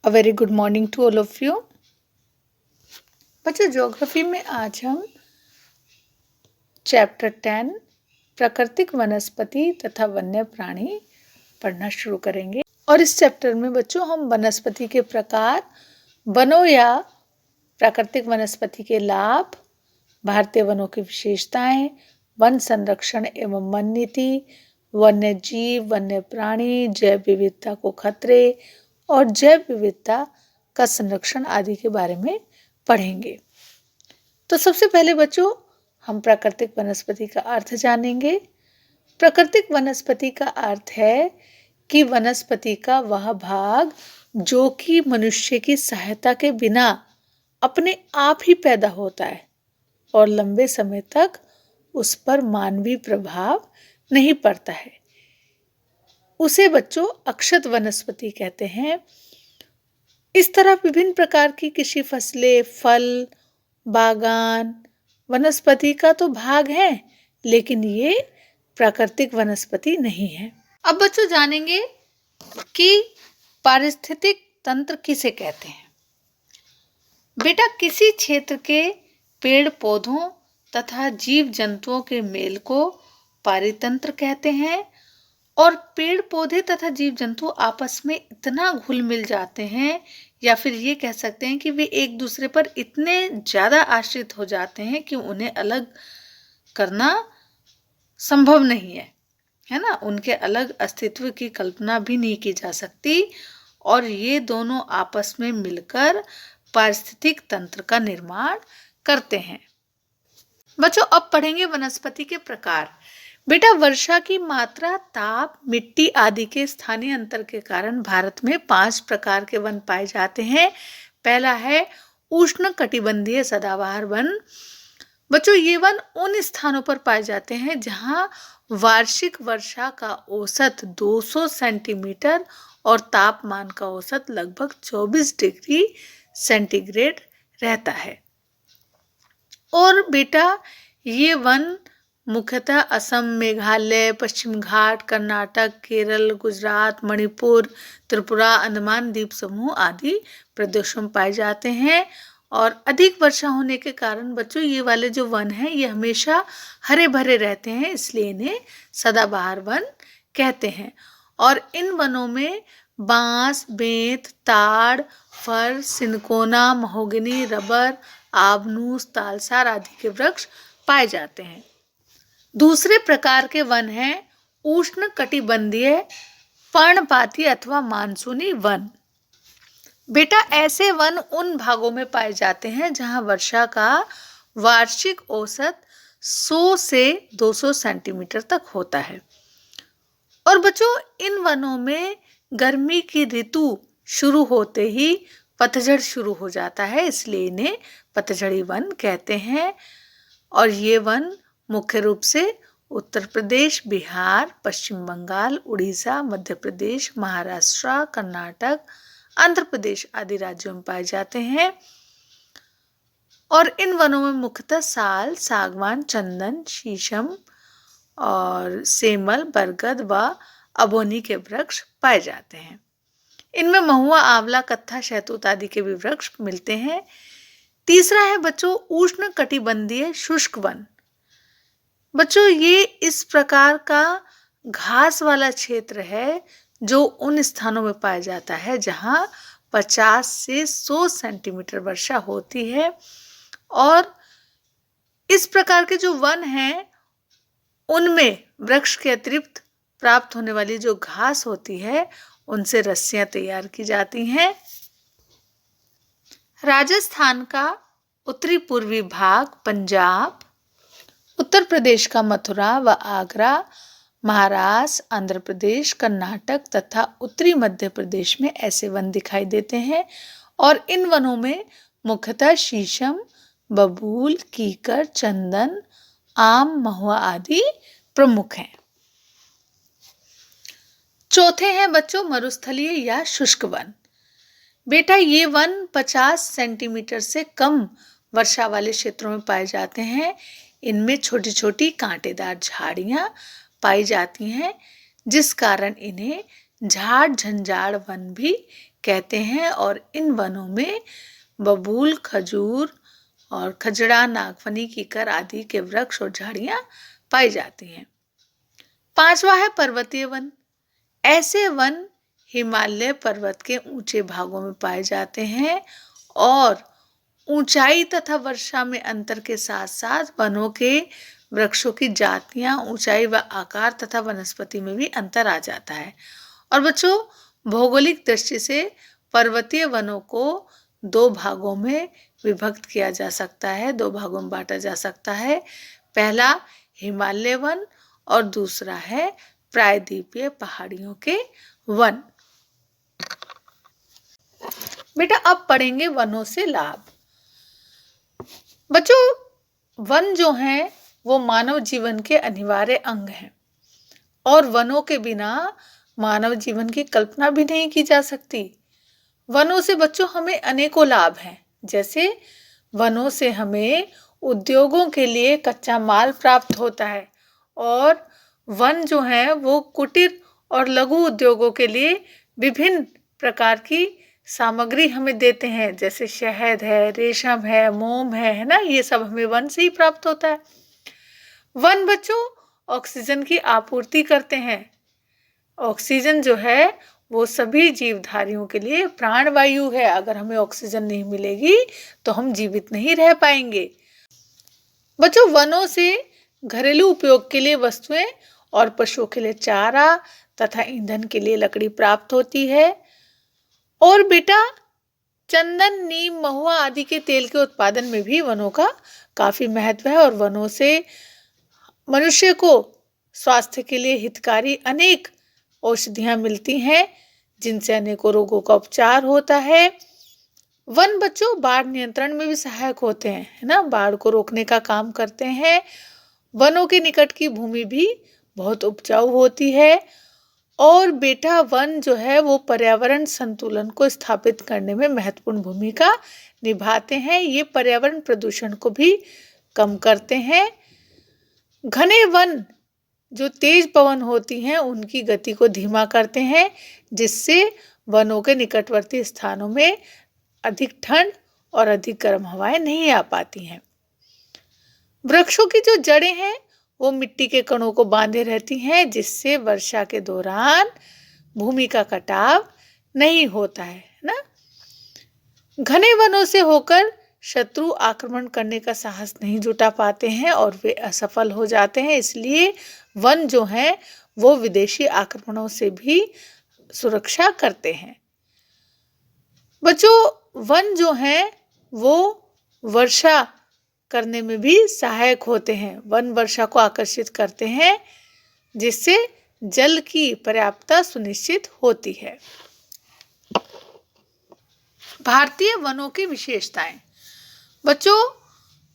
A very good morning to all of you. बच्चों geography में आज हम चैप्टर 10 प्राकृतिक वनस्पति तथा वन्य प्राणी पढ़ना शुरू करेंगे। और इस चैप्टर में बच्चों हम वनस्पति के प्रकार, वनों या प्राकृतिक वनस्पति के लाभ, भारतीय वनों की विशेषताएं, वन संरक्षण एवं वन नीति, वन्य जीव, वन्य प्राणी, जैव विविधता को खतरे और जैव विविधता का संरक्षण आदि के बारे में पढ़ेंगे। तो सबसे पहले बच्चों हम प्राकृतिक वनस्पति का अर्थ जानेंगे। प्राकृतिक वनस्पति का अर्थ है कि वनस्पति का वह भाग जो कि मनुष्य की सहायता के बिना अपने आप ही पैदा होता है और लंबे समय तक उस पर मानवीय प्रभाव नहीं पड़ता है, उसे बच्चों अक्षत वनस्पति कहते हैं। इस तरह विभिन्न प्रकार की कृषि फसलें, फल, बागान वनस्पति का तो भाग है, लेकिन ये प्राकृतिक वनस्पति नहीं है। अब बच्चों जानेंगे कि पारिस्थितिक तंत्र किसे कहते हैं। बेटा, किसी क्षेत्र के पेड़ पौधों तथा जीव जंतुओं के मेल को पारितंत्र कहते हैं। और पेड़ पौधे तथा जीव जंतु आपस में इतना घुल मिल जाते हैं, या फिर ये कह सकते हैं कि वे एक दूसरे पर इतने ज़्यादा आश्रित हो जाते हैं कि उन्हें अलग करना संभव नहीं है ना। उनके अलग अस्तित्व की कल्पना भी नहीं की जा सकती और ये दोनों आपस में मिलकर पारिस्थितिक तंत्र का निर्माण करते हैं। बच्चों, अब पढ़ेंगे वनस्पति के प्रकार। बेटा, वर्षा की मात्रा, ताप, मिट्टी आदि के स्थानीय अंतर के कारण भारत में 5 प्रकार के वन पाए जाते हैं। पहला है उष्ण कटिबंधीय सदाबहार वन। बच्चों, ये वन उन स्थानों पर पाए जाते हैं जहां वार्षिक वर्षा का औसत 200 सेंटीमीटर और तापमान का औसत लगभग 24 डिग्री सेंटीग्रेड रहता है। और बेटा, ये वन मुख्यतः असम, मेघालय, पश्चिम घाट, कर्नाटक, केरल, गुजरात, मणिपुर, त्रिपुरा, अंडमान द्वीप समूह आदि प्रदेशों में पाए जाते हैं। और अधिक वर्षा होने के कारण बच्चों ये वाले जो वन हैं ये हमेशा हरे भरे रहते हैं, इसलिए इन्हें सदाबहार वन कहते हैं। और इन वनों में बांस, बेंत, ताड़, फर, सिनकोना, महोगनी, रबर, आबनूस, तालसार आदि के वृक्ष पाए जाते हैं। दूसरे प्रकार के वन हैं उष्ण कटिबंधीय पर्णपाती अथवा मानसूनी वन। बेटा, ऐसे वन उन भागों में पाए जाते हैं जहां वर्षा का वार्षिक औसत 100 से 200 सेंटीमीटर तक होता है। और बच्चों, इन वनों में गर्मी की ऋतु शुरू होते ही पतझड़ शुरू हो जाता है, इसलिए इन्हें पतझड़ी वन कहते हैं। और ये वन मुख्य रूप से उत्तर प्रदेश, बिहार, पश्चिम बंगाल, उड़ीसा, मध्य प्रदेश, महाराष्ट्र, कर्नाटक, आंध्र प्रदेश आदि राज्यों में पाए जाते हैं। और इन वनों में मुख्यतः साल, सागवान, चंदन, शीशम और सेमल, बरगद व अबोनी के वृक्ष पाए जाते हैं। इनमें महुआ, आंवला, कत्था, शहतूत आदि के भी वृक्ष मिलते हैं। तीसरा है बच्चों उष्ण कटिबंधीय शुष्क वन। बच्चों, ये इस प्रकार का घास वाला क्षेत्र है जो उन स्थानों में पाया जाता है जहां 50 से 100 सेंटीमीटर वर्षा होती है। और इस प्रकार के जो वन हैं उनमें वृक्ष के अतिरिक्त प्राप्त होने वाली जो घास होती है उनसे रस्सियां तैयार की जाती हैं। राजस्थान का उत्तरी पूर्वी भाग, पंजाब, उत्तर प्रदेश का मथुरा व आगरा, महाराष्ट्र, आंध्र प्रदेश, कर्नाटक तथा उत्तरी मध्य प्रदेश में ऐसे वन दिखाई देते हैं। और इन वनों में मुख्यतः शीशम, बबूल, कीकर, चंदन, आम, महुआ आदि प्रमुख हैं। चौथे हैं बच्चों मरुस्थलीय या शुष्क वन। बेटा, ये वन 50 सेंटीमीटर से कम वर्षा वाले क्षेत्रों में पाए जाते हैं। इनमें छोटी छोटी कांटेदार झाड़ियां पाई जाती हैं, जिस कारण इन्हें झाड़ झंझाड़ वन भी कहते हैं और इन वनों में बबूल, खजूर और खजड़ा, नागफनी, कीकर आदि के वृक्ष और झाड़ियां पाई जाती हैं। 5वां है पर्वतीय वन। ऐसे वन हिमालय पर्वत के ऊंचे भागों में पाए जाते हैं और ऊंचाई तथा वर्षा में अंतर के साथ साथ वनों के वृक्षों की जातियां, ऊंचाई व आकार तथा वनस्पति में भी अंतर आ जाता है। और बच्चों, भौगोलिक दृष्टि से पर्वतीय वनों को 2 भागों में विभक्त किया जा सकता है, 2 भागों में बांटा जा सकता है। पहला हिमालय वन और दूसरा है प्रायद्वीपीय पहाड़ियों के वन। बेटा, अब पढ़ेंगे वनों से लाभ। बच्चों, वन जो हैं वो मानव जीवन के अनिवार्य अंग हैं और वनों के बिना मानव जीवन की कल्पना भी नहीं की जा सकती। वनों से बच्चों हमें अनेकों लाभ हैं, जैसे वनों से हमें उद्योगों के लिए कच्चा माल प्राप्त होता है और वन जो है वो कुटीर और लघु उद्योगों के लिए विभिन्न प्रकार की सामग्री हमें देते हैं, जैसे शहद है, रेशम है, मोम है ना, ये सब हमें वन से ही प्राप्त होता है। वन बच्चों ऑक्सीजन की आपूर्ति करते हैं। ऑक्सीजन जो है वो सभी जीवधारियों के लिए प्राणवायु है। अगर हमें ऑक्सीजन नहीं मिलेगी तो हम जीवित नहीं रह पाएंगे। बच्चों, वनों से घरेलू उपयोग के लिए वस्तुएं और पशुओं के लिए चारा तथा ईंधन के लिए लकड़ी प्राप्त होती है। और बेटा, चंदन, नीम, महुआ आदि के तेल के उत्पादन में भी वनों का काफी महत्व है और वनों से मनुष्य को स्वास्थ्य के लिए हितकारी अनेक औषधियां मिलती हैं, जिनसे अनेकों रोगों का उपचार होता है। वन बच्चों बाढ़ नियंत्रण में भी सहायक होते हैं, है ना, बाढ़ को रोकने का काम करते हैं। वनों के निकट की भूमि भी बहुत उपजाऊ होती है और बेटा, वन जो है वो पर्यावरण संतुलन को स्थापित करने में महत्वपूर्ण भूमिका निभाते हैं। ये पर्यावरण प्रदूषण को भी कम करते हैं। घने वन जो तेज पवन होती हैं उनकी गति को धीमा करते हैं, जिससे वनों के निकटवर्ती स्थानों में अधिक ठंड और अधिक गर्म हवाएं नहीं आ पाती हैं। वृक्षों की जो जड़ें हैं वो मिट्टी के कणों को बांधे रहती हैं, जिससे वर्षा के दौरान भूमि का कटाव नहीं होता है ना। घने वनों से होकर शत्रु आक्रमण करने का साहस नहीं जुटा पाते हैं और वे असफल हो जाते हैं। इसलिए वन जो हैं वो विदेशी आक्रमणों से भी सुरक्षा करते हैं। बच्चों, वन जो हैं वो वर्षा करने में भी सहायक होते हैं। वन वर्षा को आकर्षित करते हैं, जिससे जल की पर्याप्तता सुनिश्चित होती है। भारतीय वनों की विशेषताएं। बच्चों,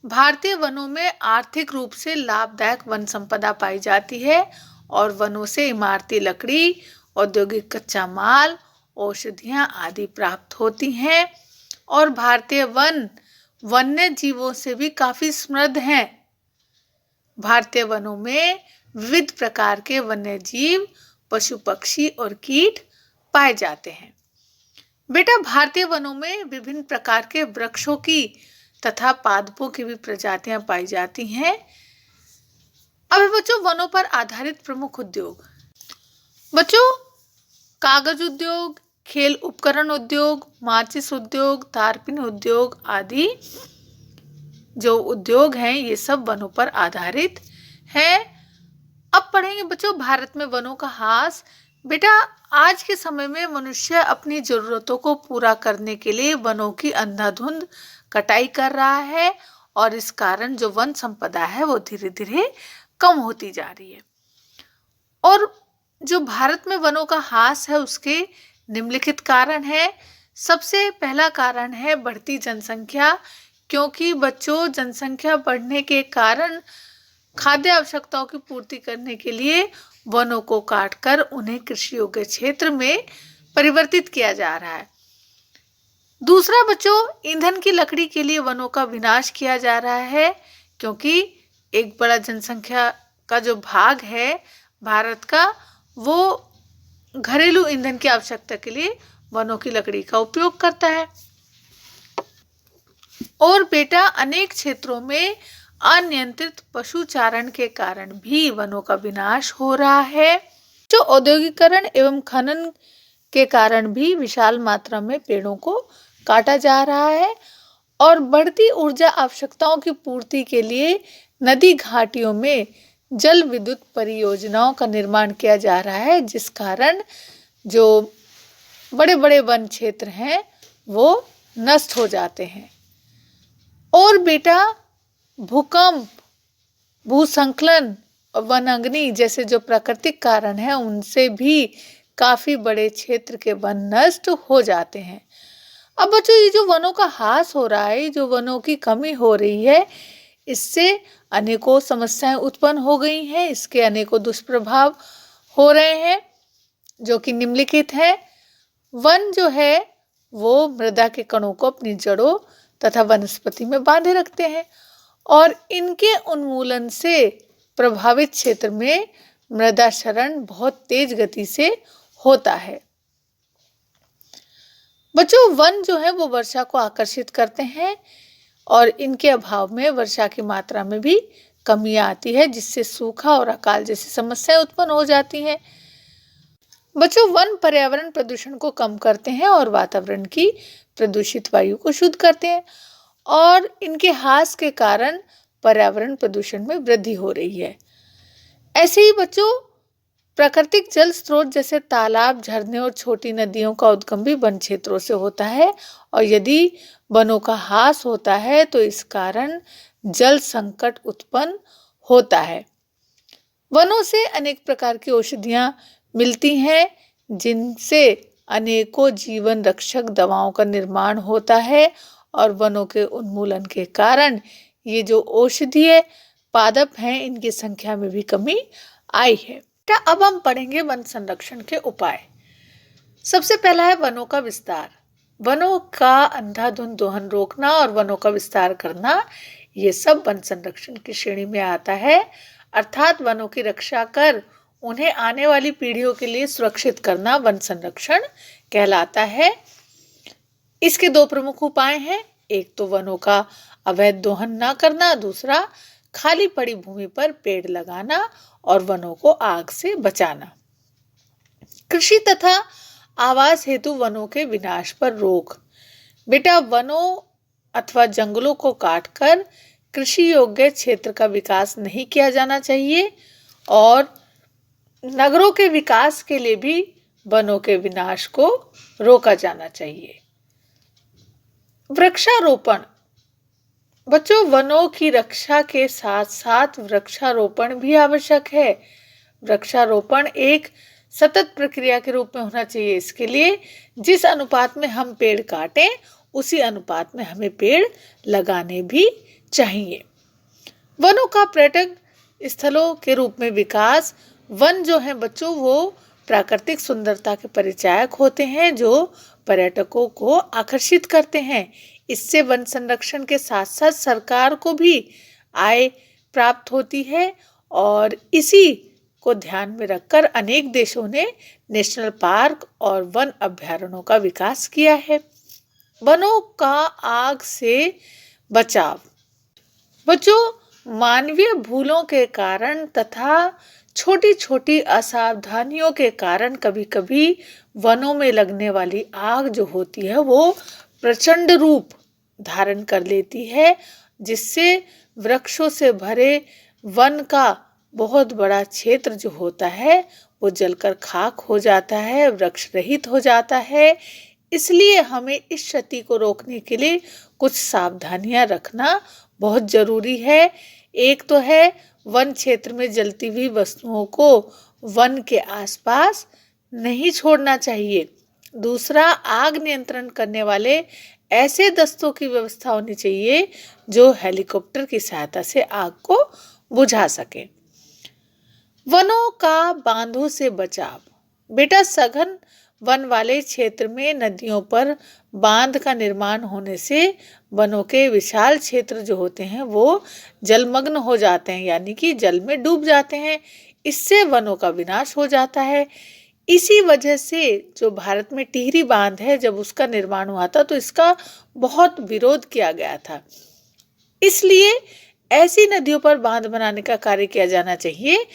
भारतीय वनों में आर्थिक रूप से लाभदायक वन संपदा पाई जाती है और वनों से इमारती लकड़ी, औद्योगिक कच्चा माल, औषधियां आदि प्राप्त होती हैं और भारतीय वन वन्य जीवों से भी काफी समृद्ध हैं। भारतीय वनों में विविध प्रकार के वन्य जीव, पशु, पक्षी और कीट पाए जाते हैं। बेटा, भारतीय वनों में विभिन्न प्रकार के वृक्षों की तथा पादपों की भी प्रजातियां पाई जाती हैं। अब बच्चों, वनों पर आधारित प्रमुख उद्योग। बच्चों, कागज उद्योग, खेल उपकरण उद्योग, माचिस उद्योग, तारपीन उद्योग आदि जो उद्योग हैं ये सब वनों पर आधारित हैं। अब पढ़ेंगे बच्चों भारत में वनों का ह्रास। बेटा, आज के समय में मनुष्य अपनी जरूरतों को पूरा करने के लिए वनों की अंधाधुंध कटाई कर रहा है और इस कारण जो वन संपदा है वो धीरे धीरे कम होती जा रही है। और जो भारत में वनों का ह्रास है उसके निम्नलिखित कारण है। सबसे पहला कारण है बढ़ती जनसंख्या, क्योंकि बच्चों जनसंख्या बढ़ने के कारण खाद्य आवश्यकताओं की पूर्ति करने के लिए वनों को काटकर उन्हें कृषि योग्य क्षेत्र में परिवर्तित किया जा रहा है। दूसरा बच्चों, ईंधन की लकड़ी के लिए वनों का विनाश किया जा रहा है, क्योंकि एक बड़ा जनसंख्या का जो भाग है भारत का वो घरेलू ईंधन की आवश्यकता के लिए वनों की लकड़ी का उपयोग करता है। और बेटा, अनेक क्षेत्रों में अनियंत्रित पशुचारण के कारण भी वनों का विनाश हो रहा है। जो औद्योगिकरण एवं खनन के कारण भी विशाल मात्रा में पेड़ों को काटा जा रहा है और बढ़ती ऊर्जा आवश्यकताओं की पूर्ति के लिए नदी घाटियों में जल विद्युत परियोजनाओं का निर्माण किया जा रहा है, जिस कारण जो बड़े बड़े वन क्षेत्र हैं वो नष्ट हो जाते हैं। और बेटा, भूकंप, भूस्खलन और वनाग्नि जैसे जो प्राकृतिक कारण हैं उनसे भी काफी बड़े क्षेत्र के वन नष्ट हो जाते हैं। अब बच्चों, ये जो वनों का ह्रास हो रहा है, जो वनों की कमी हो रही है, इससे अनेकों समस्याएं उत्पन्न हो गई हैं। इसके अनेकों दुष्प्रभाव हो रहे हैं जो कि निम्नलिखित है। वन जो है वो मृदा के कणों को अपनी जड़ों तथा वनस्पति में बांधे रखते हैं और इनके उन्मूलन से प्रभावित क्षेत्र में मृदा क्षरण बहुत तेज गति से होता है। बच्चों, वन जो है वो वर्षा को आकर्षित करते हैं और इनके अभाव में वर्षा की मात्रा में भी कमी आती है, जिससे सूखा और अकाल जैसी समस्याएं उत्पन्न हो जाती हैं। बच्चों, वन पर्यावरण प्रदूषण को कम करते हैं और वातावरण की प्रदूषित वायु को शुद्ध करते हैं और इनके ह्रास के कारण पर्यावरण प्रदूषण में वृद्धि हो रही है। ऐसे ही बच्चों, प्राकृतिक जल स्रोत जैसे तालाब, झरने और छोटी नदियों का उद्गम भी वन क्षेत्रों से होता है और यदि वनों का ह्रास होता है तो इस कारण जल संकट उत्पन्न होता है। वनों से अनेक प्रकार की औषधियां मिलती हैं, जिनसे अनेकों जीवन रक्षक दवाओं का निर्माण होता है और वनों के उन्मूलन के कारण ये जो औषधीय पादप हैं इनकी संख्या में भी कमी आई है। अब हम पढ़ेंगे वन संरक्षण के उपाय। सबसे पहला है वनों का विस्तार। वनों का अंधाधुंध दोहन रोकना और वनों का विस्तार करना, ये सब वन संरक्षण की श्रेणी में आता है। अर्थात वनों की रक्षा कर उन्हें आने वाली पीढ़ियों के लिए सुरक्षित करना वन संरक्षण कहलाता है। इसके दो प्रमुख उपाय हैं। एक तो वनों का अवैध दोहन न करना, दूसरा खाली पड़ी भूमि पर पेड़ लगाना और वनों को आग से बचाना। कृषि तथा आवास हेतु वनों के विनाश पर रोक। बेटा, वनों अथवा जंगलों को काटकर कृषि योग्य क्षेत्र का विकास नहीं किया जाना चाहिए और नगरों के विकास के लिए भी वनों के विनाश को रोका जाना चाहिए। वृक्षारोपण। बच्चों, वनों की रक्षा के साथ साथ वृक्षारोपण भी आवश्यक है। वृक्षारोपण एक सतत प्रक्रिया के रूप में होना चाहिए। इसके लिए जिस अनुपात में हम पेड़ काटें उसी अनुपात में हमें पेड़ लगाने भी चाहिए। वनों का पर्यटक स्थलों के रूप में विकास। वन जो है बच्चों वो प्राकृतिक सुंदरता के परिचायक होते हैं जो पर्यटकों को आकर्षित करते हैं। इससे वन संरक्षण के साथ साथ सरकार को भी आय प्राप्त होती है और इसी को ध्यान में रखकर अनेक देशों ने नेशनल पार्क और वन अभयारण्यों का विकास किया है। वनों का आग से बचाव। बच्चों, मानवीय भूलों के कारण तथा छोटी छोटी असावधानियों के कारण कभी कभी वनों में लगने वाली आग जो होती है वो प्रचंड रूप धारण कर लेती है, जिससे वृक्षों से भरे वन का बहुत बड़ा क्षेत्र जो होता है वो जलकर खाक हो जाता है, वृक्ष रहित हो जाता है। इसलिए हमें इस क्षति को रोकने के लिए कुछ सावधानियां रखना बहुत जरूरी है। एक तो है वन क्षेत्र में जलती हुई वस्तुओं को वन के आसपास नहीं छोड़ना चाहिए। दूसरा, आग नियंत्रण करने वाले ऐसे दस्तों की व्यवस्था होनी चाहिए जो हेलीकॉप्टर की सहायता से आग को बुझा सके। वनों का बांधों से बचाव। बेटा, सघन वन वाले क्षेत्र में नदियों पर बांध का निर्माण होने से वनों के विशाल क्षेत्र जो होते हैं वो जलमग्न हो जाते हैं, यानी कि जल में डूब जाते हैं। इससे वनों का विनाश हो जाता है। इसी वजह से जो भारत में टिहरी बांध है, जब उसका निर्माण हुआ था तो इसका बहुत विरोध किया गया था। इसलिए ऐसी नदियों पर बांध बनाने का कार्य किया जाना चाहिए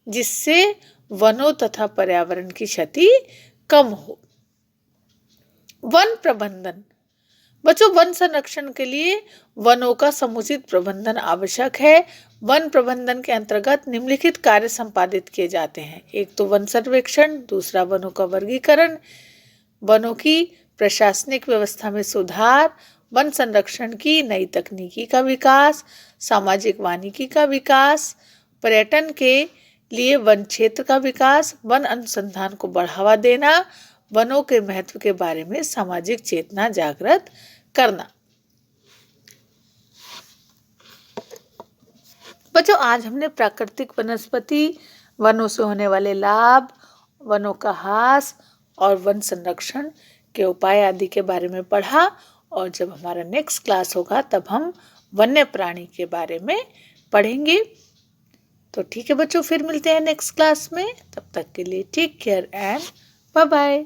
जिससे वनों तथा पर्यावरण की क्षति कम हो। वन प्रबंधन। बच्चों, वन संरक्षण के लिए वनों का समुचित प्रबंधन आवश्यक है। वन प्रबंधन के अंतर्गत निम्नलिखित कार्य संपादित किए जाते हैं। एक तो वन सर्वेक्षण, दूसरा वनों का वर्गीकरण, वनों की प्रशासनिक व्यवस्था में सुधार, वन संरक्षण की नई तकनीकी का विकास, सामाजिक वानिकी का विकास, पर्यटन के लिए वन क्षेत्र का विकास, वन अनुसंधान को बढ़ावा देना, वनों के महत्व के बारे में सामाजिक चेतना जागृत करना। बच्चों, आज हमने प्राकृतिक वनस्पति, वनों से होने वाले लाभ, वनों का ह्रास और वन संरक्षण के उपाय आदि के बारे में पढ़ा। और जब हमारा नेक्स्ट क्लास होगा तब हम वन्य प्राणी के बारे में पढ़ेंगे। तो ठीक है बच्चों, फिर मिलते हैं नेक्स्ट क्लास में। तब तक के लिए take care and bye bye.